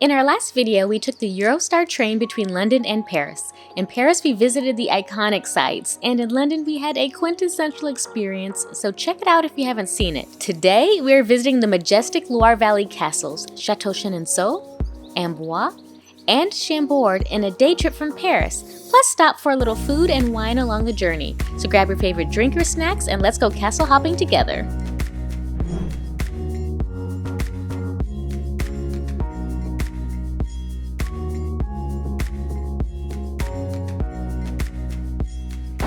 In our last video, we took the Eurostar train between London and Paris. In Paris, we visited the iconic sites, and in London, we had a quintessential experience, so check it out if you haven't seen it. Today, we're visiting the majestic Loire Valley castles, Chateau Chenonceau, Amboise, and Chambord in a day trip from Paris, plus stop for a little food and wine along the journey. So grab your favorite drink or snacks, and let's go castle hopping together.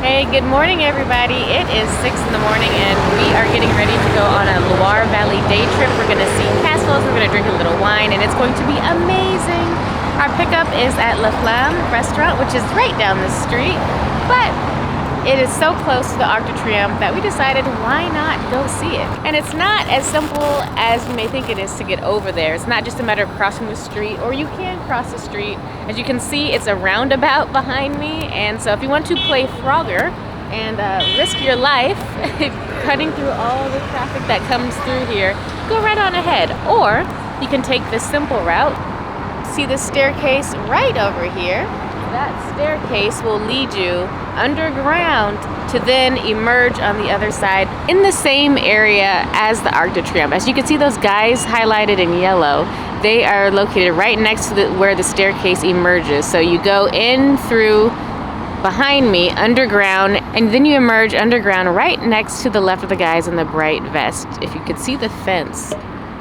Hey, good morning everybody. It is 6 in the morning and we are getting ready to go on a Loire Valley day trip. We're going to see castles, we're going to drink a little wine, and it's going to be amazing. Our pickup is at La Flamme restaurant, which is right down the street, but it is so close to the Arc de Triomphe that we decided why not go see it. And it's not as simple as you may think it is to get over there. It's not just a matter of crossing the street, or you can cross the street. As you can see, it's a roundabout behind me, and so if you want to play Frogger and risk your life cutting through all the traffic that comes through here, go right on ahead. Or you can take the simple route. See the staircase right over here? That staircase will lead you underground to then emerge on the other side in the same area as the Arc de Triomphe. As you can see, those guys highlighted in yellow, they are located right next to where the staircase emerges. So you go in through behind me underground, and then you emerge underground right next to the left of the guys in the bright vest. If you could see the fence,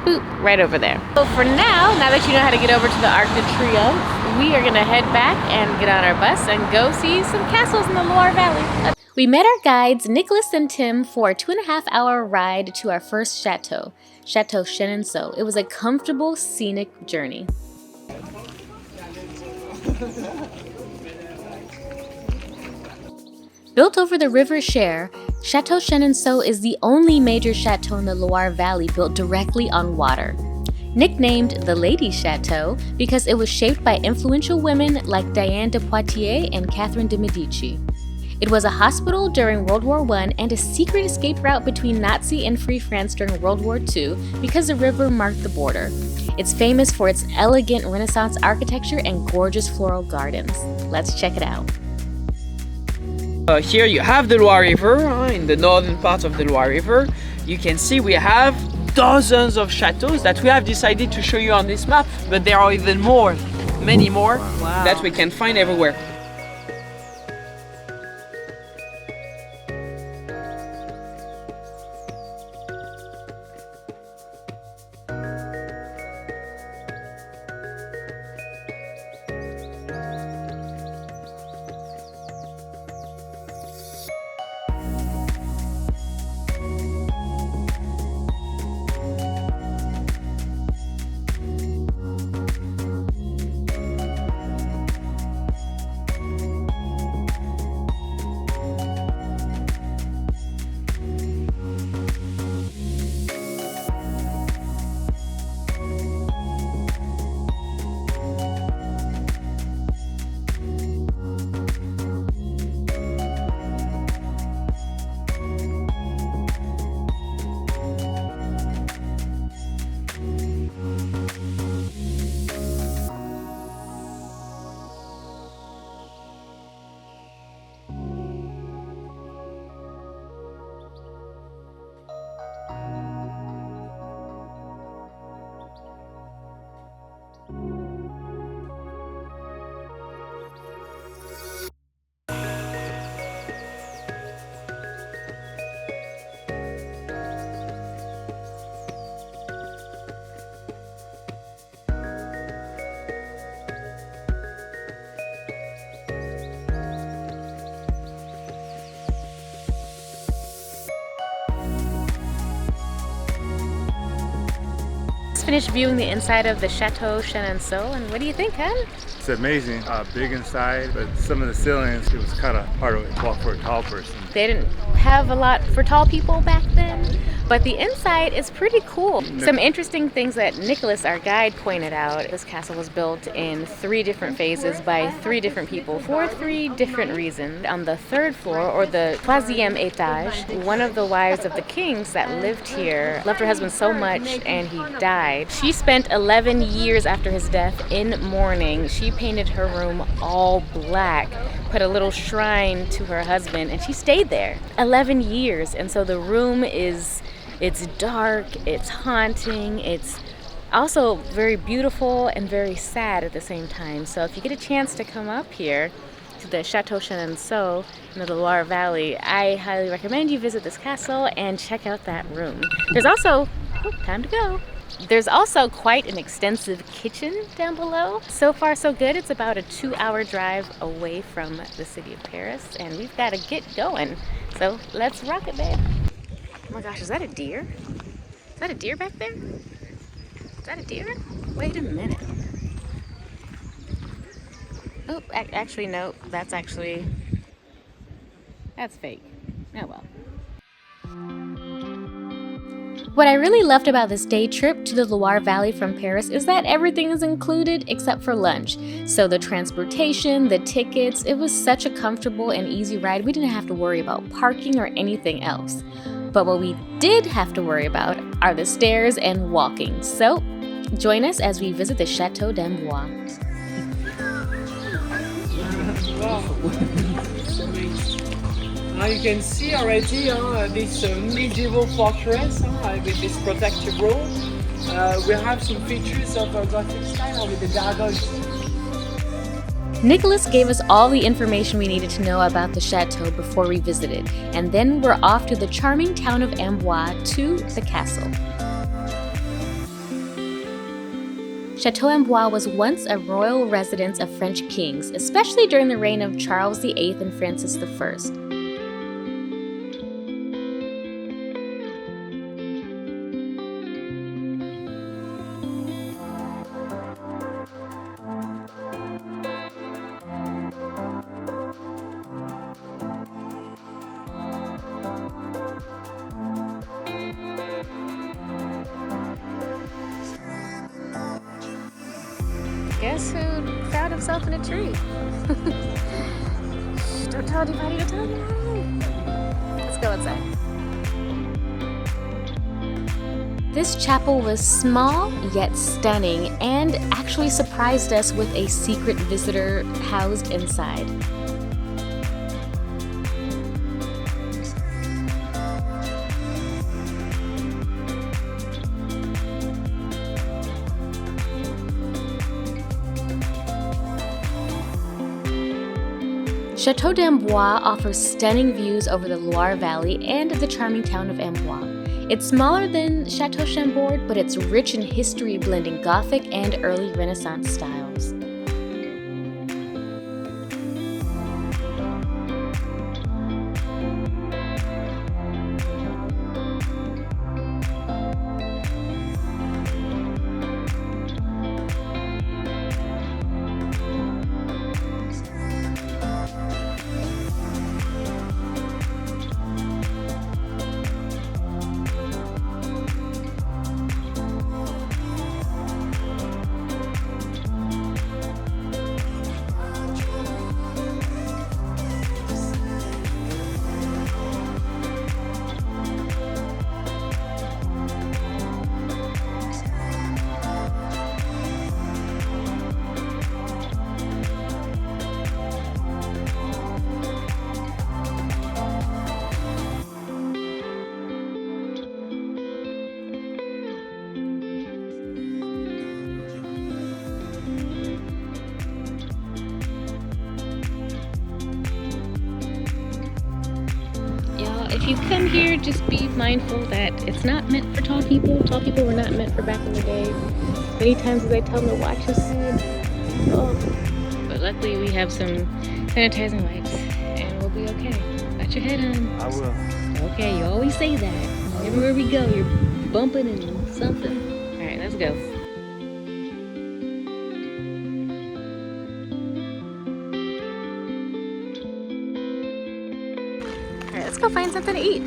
boop, right over there. So for now that you know how to get over to the Arc de Triomphe, we are gonna head back and get on our bus and go see some castles in the Loire Valley. We met our guides, Nicholas and Tim, for a 2.5-hour ride to our first chateau, Chateau Chenonceau. It was a comfortable, scenic journey. Built over the River Cher, Chateau Chenonceau is the only major chateau in the Loire Valley built directly on water. Nicknamed the Ladies' Chateau because it was shaped by influential women like Diane de Poitiers and Catherine de Medici. It was a hospital during World War I and a secret escape route between Nazi and Free France during World War II because the river marked the border. It's famous for its elegant Renaissance architecture and gorgeous floral gardens. Let's check it out. Here you have the Loire River, in the northern part of the Loire River. You can see we have dozens of chateaus that we have decided to show you on this map, but there are even more, many more, that we can find everywhere. Finished viewing the inside of the Chateau Chenonceau, and what do you think, huh? It's amazing, big inside, but some of the ceilings, it was kind of hard to walk for a tall person. They didn't have a lot for tall people back then, But the inside is pretty cool. Some interesting things that Nicholas, our guide, pointed out. This castle was built in 3 different phases by 3 different people for 3 different reasons. On the 3rd floor, or the troisième étage, one of the wives of the kings that lived here loved her husband so much and he died. She spent 11 years after his death in mourning. She painted her room all black, put a little shrine to her husband, and she stayed there 11 years. And so the room it's dark, it's haunting, it's also very beautiful and very sad at the same time. So if you get a chance to come up here to the Chateau Chenonceau in the Loire Valley, I highly recommend you visit this castle and check out that room. There's also, time to go. There's also quite an extensive kitchen down below. So far so good. It's about a 2-hour drive away from the city of Paris, and we've got to get going. So let's rock it, babe. Oh my gosh, is that a deer? Is that a deer back there? Is that a deer? Wait a minute. Oh, actually, no, that's fake. Oh well. What I really loved about this day trip to the Loire Valley from Paris is that everything is included except for lunch. So the transportation, the tickets, it was such a comfortable and easy ride. We didn't have to worry about parking or anything else. But what we did have to worry about are the stairs and walking. So join us as we visit the Château d'Amboise. Now you can see already this medieval fortress with this protective wall. We have some features of Gothic style with the gargoyles. Nicholas gave us all the information we needed to know about the chateau before we visited, and then we're off to the charming town of Amboise to the castle. Chateau Amboise was once a royal residence of French kings, especially during the reign of Charles VIII and Francis I. Guess who found himself in a tree? Don't tell anybody, don't tell anybody. Let's go inside. This chapel was small yet stunning and actually surprised us with a secret visitor housed inside. Chateau d'Amboise offers stunning views over the Loire Valley and the charming town of Amboise. It's smaller than Chateau Chambourd, but it's rich in history, blending Gothic and early Renaissance styles. If you come here, just be mindful that it's not meant for tall people. Tall people were not meant for back in the day. Many times as I tell them to watch us, but luckily we have some sanitizing wipes and we'll be okay. Got your head on. I will. Okay, you always say that. Everywhere we go, you're bumping and something. All right, let's go. Let's go find something to eat.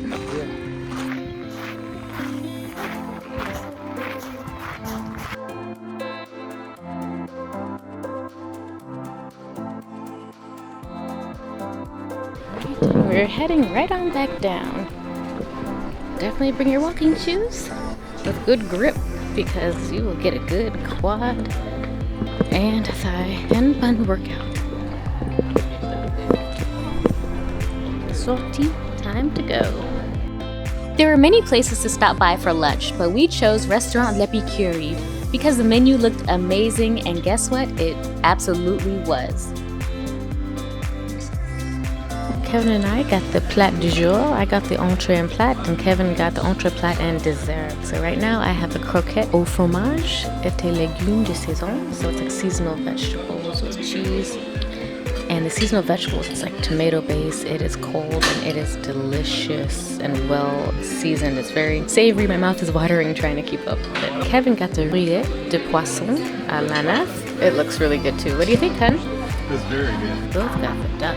We're heading right on back down. Definitely bring your walking shoes with good grip because you will get a good quad and thigh and bun workout. Sortie, time to go. There were many places to stop by for lunch, but we chose Restaurant L'Epicurie because the menu looked amazing, and guess what? It absolutely was. Kevin and I got the plat du jour. I got the entree and plat, and Kevin got the entree plat and dessert. So right now I have a croquette au fromage et des légumes de saison. So it's like seasonal vegetables with cheese. And the seasonal vegetables, it's like tomato base. It is cold and it is delicious and well seasoned. It's very savory. My mouth is watering trying to keep up with it. Kevin got the rillettes de poisson à l'ananas. It looks really good too. What do you think, hun? It's very good. Both got the duck.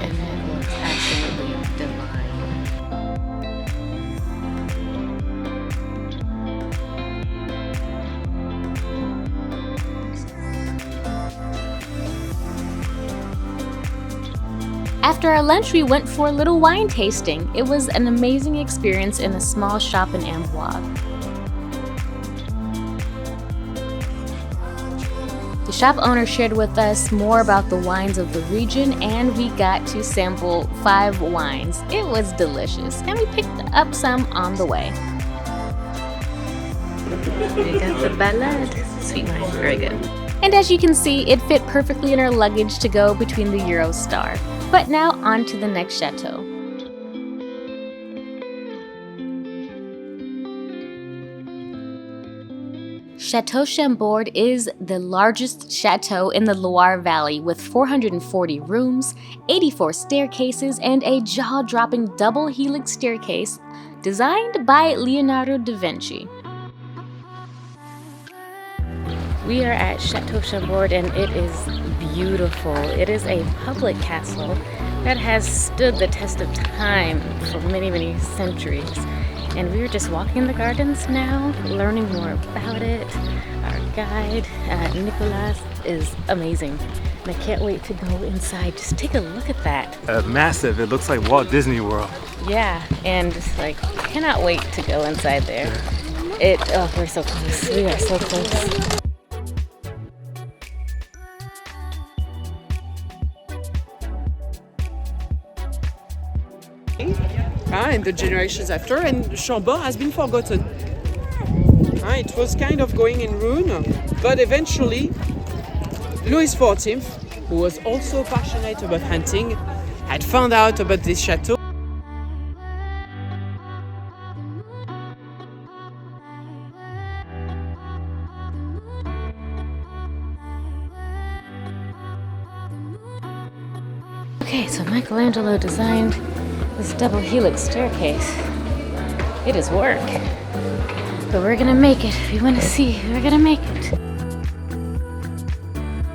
And it looks absolutely divine. After our lunch, we went for a little wine tasting. It was an amazing experience in a small shop in Amboise. The shop owner shared with us more about the wines of the region, and we got to sample 5 wines. It was delicious, and we picked up some on the way. We got the Balade, sweet wine, very good. And as you can see, it fit perfectly in our luggage to go between the Eurostar. But now on to the next chateau. Chateau Chambourd is the largest chateau in the Loire Valley with 440 rooms, 84 staircases, and a jaw-dropping double-helix staircase designed by Leonardo da Vinci. We are at Chateau Chambord and it is beautiful. It is a public castle that has stood the test of time for many, many centuries. And we were just walking the gardens now, learning more about it. Our guide, Nicolas, is amazing. And I can't wait to go inside. Just take a look at that. Massive. It looks like Walt Disney World. Yeah, and just like, cannot wait to go inside there. We're so close. We are so close. And the generations after, and Chambord has been forgotten. It was kind of going in ruin, but eventually Louis XIV, who was also passionate about hunting, had found out about this chateau. Okay, so Michelangelo designed this double helix staircase. It is work, but we're gonna make it. If you want to see, we're gonna make it.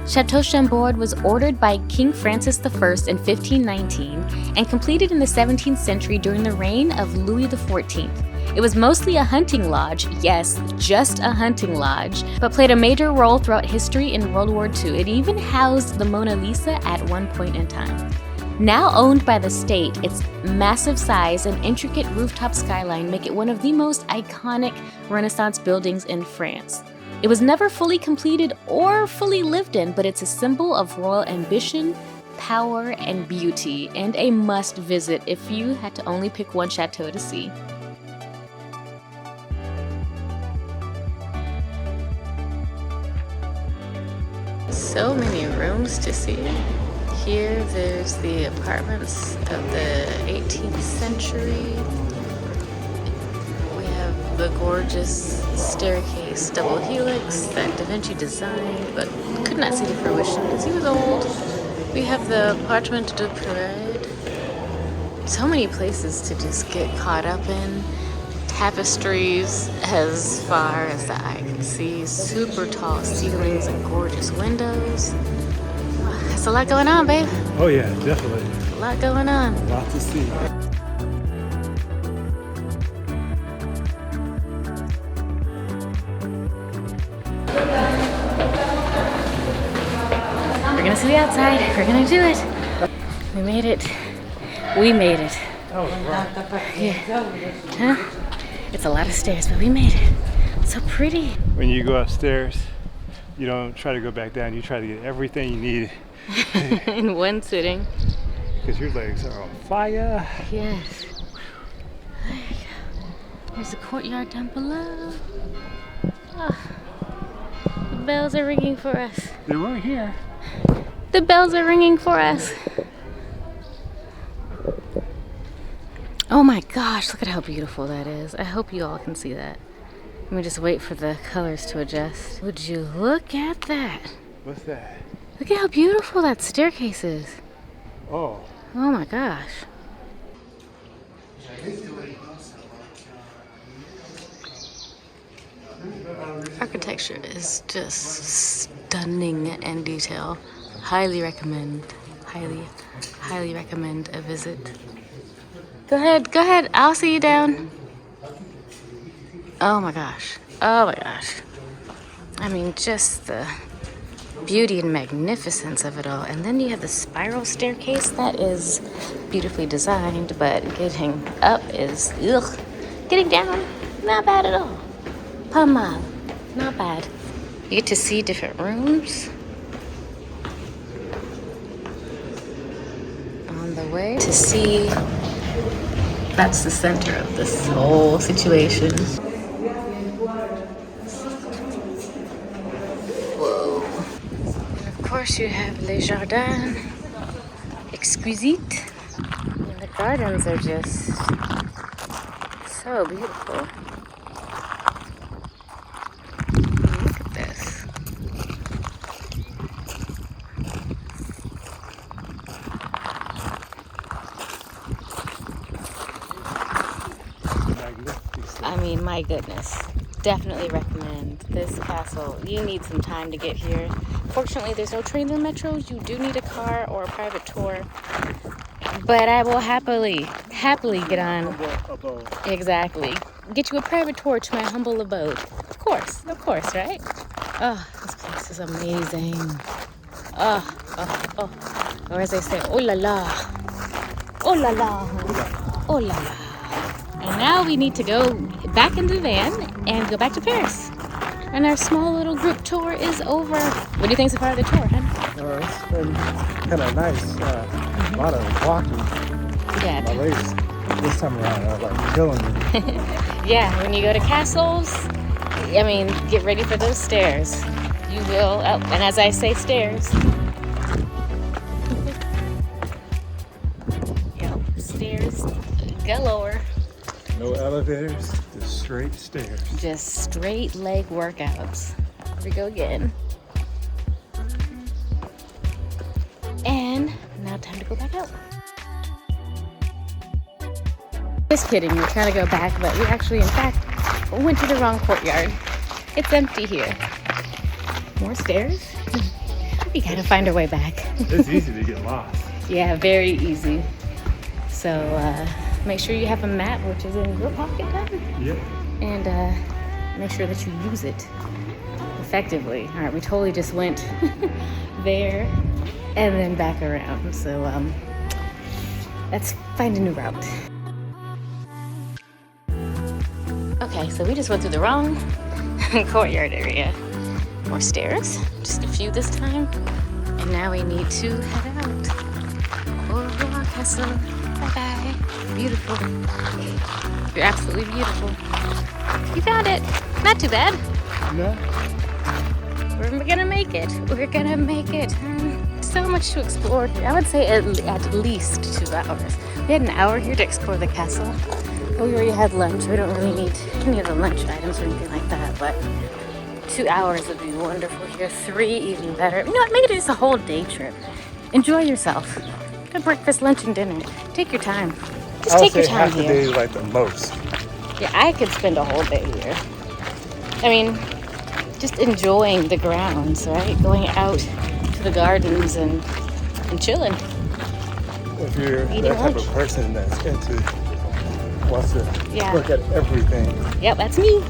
Chateau Chambord was ordered by King Francis I in 1519 and completed in the 17th century during the reign of Louis XIV. It was mostly a hunting lodge, yes, just a hunting lodge, but played a major role throughout history in World War II. It even housed the Mona Lisa at one point in time. Now owned by the state, its massive size and intricate rooftop skyline make it one of the most iconic Renaissance buildings in France. It was never fully completed or fully lived in, but it's a symbol of royal ambition, power, and beauty, and a must visit if you had to only pick one chateau to see. So many rooms to see. Here there's the apartments of the 18th century. We have the gorgeous staircase double helix that Da Vinci designed but could not see to fruition because he was old. We have the Parchement de Parade. So many places to just get caught up in. Tapestries as far as the eye can see. Super tall ceilings and gorgeous windows. There's a lot going on, babe. Oh yeah, definitely. A lot going on. A lot to see. We're gonna see the outside. We're gonna do it. We made it We made it. Oh, right. Yeah. Huh? It's a lot of stairs, but we made it. It's so pretty. When you go upstairs, you don't try to go back down. You try to get everything you need. In one sitting. Because your legs are on fire. Yes. There you go. There's a courtyard down below. Oh, the bells are ringing for us. They weren't here. The bells are ringing for us. Oh my gosh, look at how beautiful that is. I hope you all can see that. Let me just wait for the colors to adjust. Would you look at that? What's that? Look at how beautiful that staircase is. Oh. Oh my gosh. Architecture is just stunning in detail. Highly recommend, highly recommend a visit. Go ahead, I'll see you down. Oh my gosh, oh my gosh. I mean, just the beauty and magnificence of it all. And then you have the spiral staircase that is beautifully designed, but getting up is, ugh. Getting down, not bad at all. Pas not bad. You get to see different rooms. On the way to see, that's the center of this whole situation. Whoa. And of course you have Les Jardins Exquisites. And the gardens are just so beautiful. Look at this. I mean, my goodness. Definitely recommend this castle. You need some time to get here. Fortunately, there's no trains or metros. You do need a car or a private tour. But I will happily get on. Exactly. Get you a private tour to my humble abode. Of course, right? Oh, this place is amazing. Oh. Or as they say, oh la la. Oh la la. Oh la la. And now we need to go back in the van and go back to Paris. And our small little group tour is over. What do you think so far of the tour, huh? It's been kind of nice. A lot of walking. Yeah. My legs this time around are like killing me. Yeah, when you go to castles, I mean, get ready for those stairs. You will, oh, and as I say, stairs. Yep, stairs galore. No elevators, just straight stairs. Just straight leg workouts. Here we go again. And now time to go back out. Just kidding, we're trying to go back, but we actually, in fact, went to the wrong courtyard. It's empty here. More stairs? We gotta find our way back. It's easy to get lost. Yeah, very easy. So make sure you have a map, which is in your pocket, Yep. and make sure that you use it effectively. All right, we totally just went there and then back around. So let's find a new route. Okay, so we just went through the wrong courtyard area. More stairs, just a few this time. And now we need to head out. Au revoir, castle. Bye-bye. Beautiful. You're absolutely beautiful. You found it. Not too bad. No. We're gonna make it. We're gonna make it. So much to explore here. I would say at least 2 hours. We had an hour here to explore the castle. We already had lunch. We don't really need any of the lunch items or anything like that, but 2 hours would be wonderful here. 3 even better. You know what? Make it just a whole day trip. Enjoy yourself. Have breakfast, lunch, and dinner. Take your time. Just take your time here. Half a day is like the most. Yeah, I could spend a whole day here. I mean, just enjoying the grounds, right? Going out to the gardens and chilling. If you're Eating that type lunch. of person that's wants to Yeah. look at everything. Yep, that's me.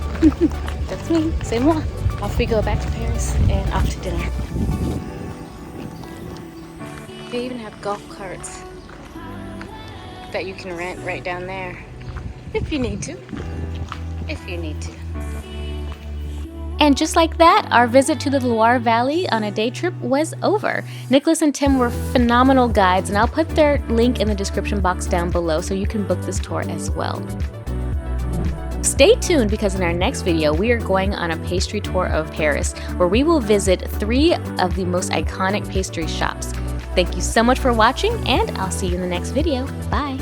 That's me. C'est moi. Off we go back to Paris and off to dinner. They even have golf carts. that you can rent right down there if you need to. If you need to. And just like that, our visit to the Loire Valley on a day trip was over. Nicholas and Tim were phenomenal guides, and I'll put their link in the description box down below so you can book this tour as well. Stay tuned because in our next video, we are going on a pastry tour of Paris, where we will visit 3 of the most iconic pastry shops. Thank you so much for watching, and I'll see you in the next video. Bye!